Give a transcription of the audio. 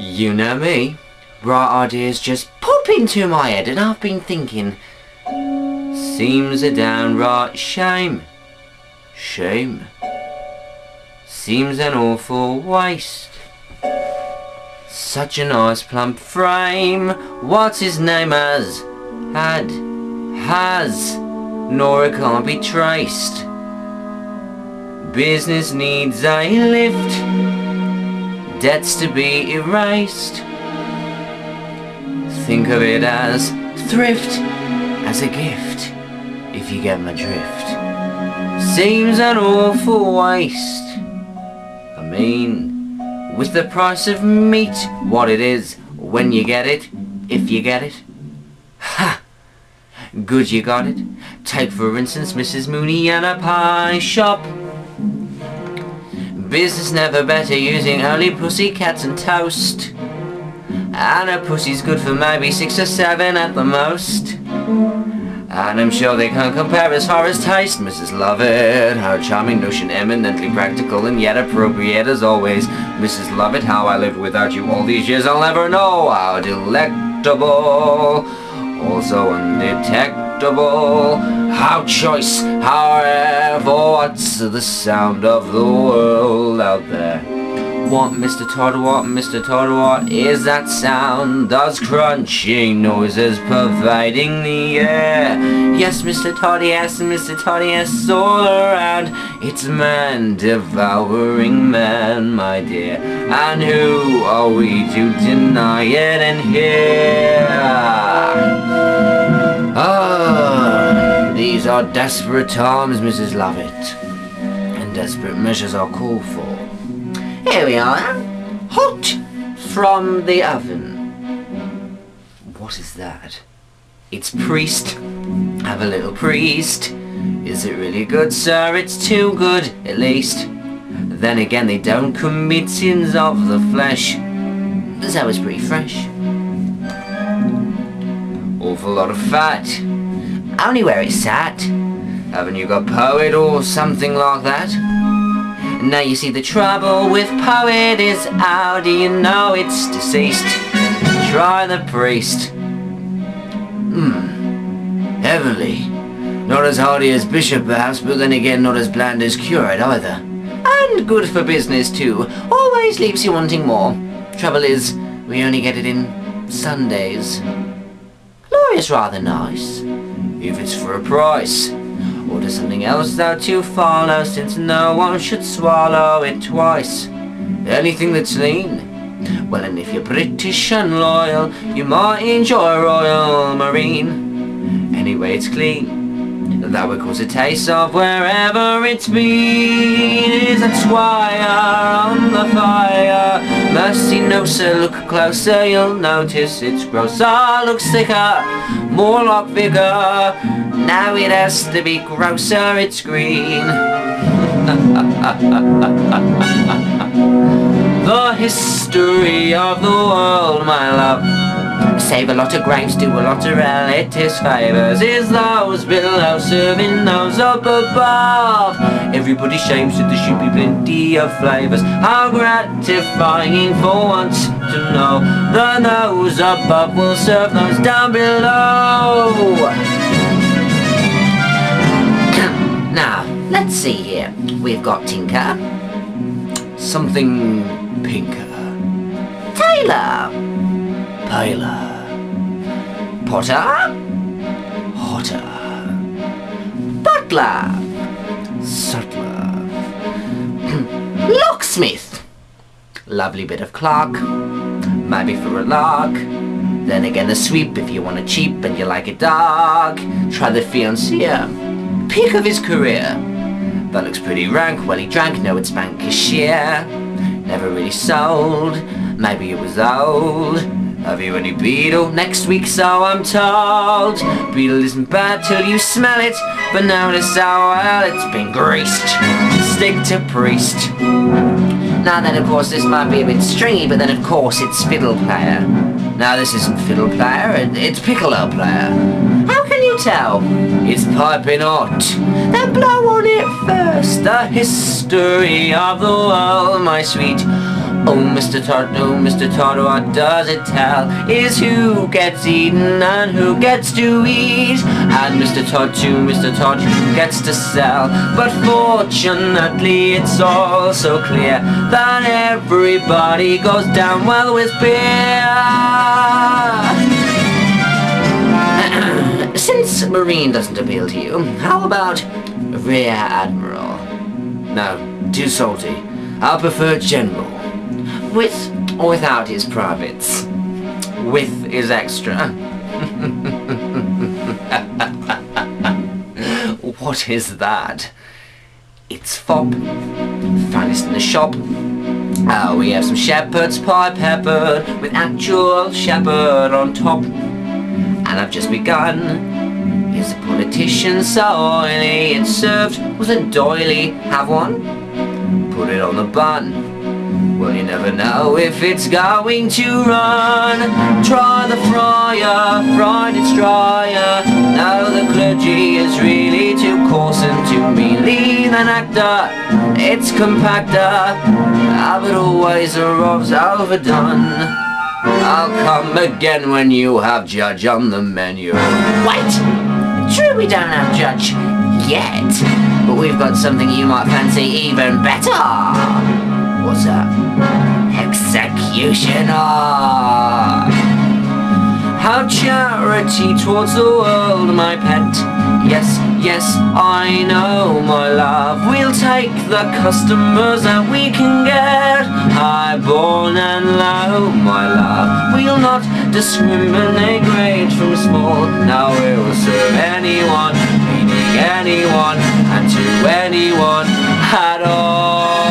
You know me. Bright ideas just pop into my head and I've been thinking, seems a downright shame. Shame. Seems an awful waste. Such a nice plump frame. What's his name has? Nor it can't be traced. Business needs a lift. Debts to be erased. Think of it as thrift, as a gift, if you get my drift. Seems an awful waste. I mean, with the price of meat, what it is, when you get it, if you get it. Ha! Good you got it. Take for instance Mrs. Mooney and a pie shop. Business never better using only pussycats and toast. And a pussy's good for maybe 6 or 7 at the most. And I'm sure they can't compare as far as taste. Mrs. Lovett, her charming notion eminently practical and yet appropriate as always. Mrs. Lovett, how I lived without you all these years I'll never know. How delectable, also undetectable. How choice, however, what's the sound of the world out there? What, Mr. Todd, what is that sound? Those crunching noises pervading the air. Yes, Mr. Todd, yes, all around. It's man devouring man, my dear. And who are we to deny it and hear? These are desperate times, Mrs. Lovett, and desperate measures are called for. Here we are, hot from the oven. What is that? It's priest. Have a little priest. Is it really good, sir? It's too good, at least. Then again, they don't commit sins of the flesh. So it's pretty fresh. Awful lot of fat. Only where it's sat. Haven't you got poet or something like that? Now you see the trouble with poet is, how do you know it's deceased? Try the priest. Heavenly. Not as hardy as bishop perhaps, but then again not as bland as curate either. And good for business too. Always leaves you wanting more. Trouble is, we only get it in Sundays. Lawyer's rather nice, if it's for a price. Order something else though to follow, since no one should swallow it twice. Anything that's lean. Well, and if you're British and loyal, you might enjoy Royal Marine. Anyway, it's clean. That would cause a taste of wherever it's been. Is a squire on the fire? Mercy no sir, look closer, you'll notice it's grosser. Looks thicker, more like vigor. Now it has to be grosser, it's green. The history of the world, my love. Save a lot of graves, do a lot of relatives favours. Is those below serving those up above? Everybody shames that there should be plenty of flavours. How gratifying for once to know that those above will serve those down below. Now, let's see here. We've got Tinker. Something pinker. Tailor. Paler. Potter. Hotter. Butler. Sutler. Locksmith. Lovely bit of clerk. Maybe for a lark. Then again the sweep if you want it cheap and you like it dark. Try the fiancé. Peak of his career. That looks pretty rank. Well, he drank, no, it's bank cashier. Never really sold. Maybe it was old. Have you any beetle? Next week, so I'm told. Beetle isn't bad till you smell it, but notice how well it's been greased. Stick to priest. Now then, of course, this might be a bit stringy, but then of course it's fiddle player. Now this isn't fiddle player, it's piccolo player. How can you tell? It's piping hot. Then blow on it first. The history of the world, my sweet. Oh, Mr. Todd, what does it tell? Is who gets eaten and who gets to eat. And Mr. Todd too, Mr. Todd, who gets to sell. But fortunately it's all so clear that everybody goes down well with beer. Since Marine doesn't appeal to you, how about Rear Admiral? No, too salty. I'll prefer General. With or without his privates. With is extra. What is that? It's fop. Finest in the shop. We have some shepherd's pie peppered with actual shepherd on top. And I've just begun. Is a politician so oily? It's served with a doily. Have one? Put it on the bun. Well, you never know if it's going to run. Try the fryer, fried it's drier. No, the clergy is really too coarse and too meanly than actor. It's compactor, but always a rob's overdone. I'll come again when you have Judge on the menu. Wait! True, we don't have Judge yet, but we've got something you might fancy even better. What's that? Executioner! Have charity towards the world, my pet. Yes, yes, I know, my love. We'll take the customers that we can get. High-born and low, my love. We'll not discriminate great from small. Now we will serve anyone, meaning anyone, and to anyone at all.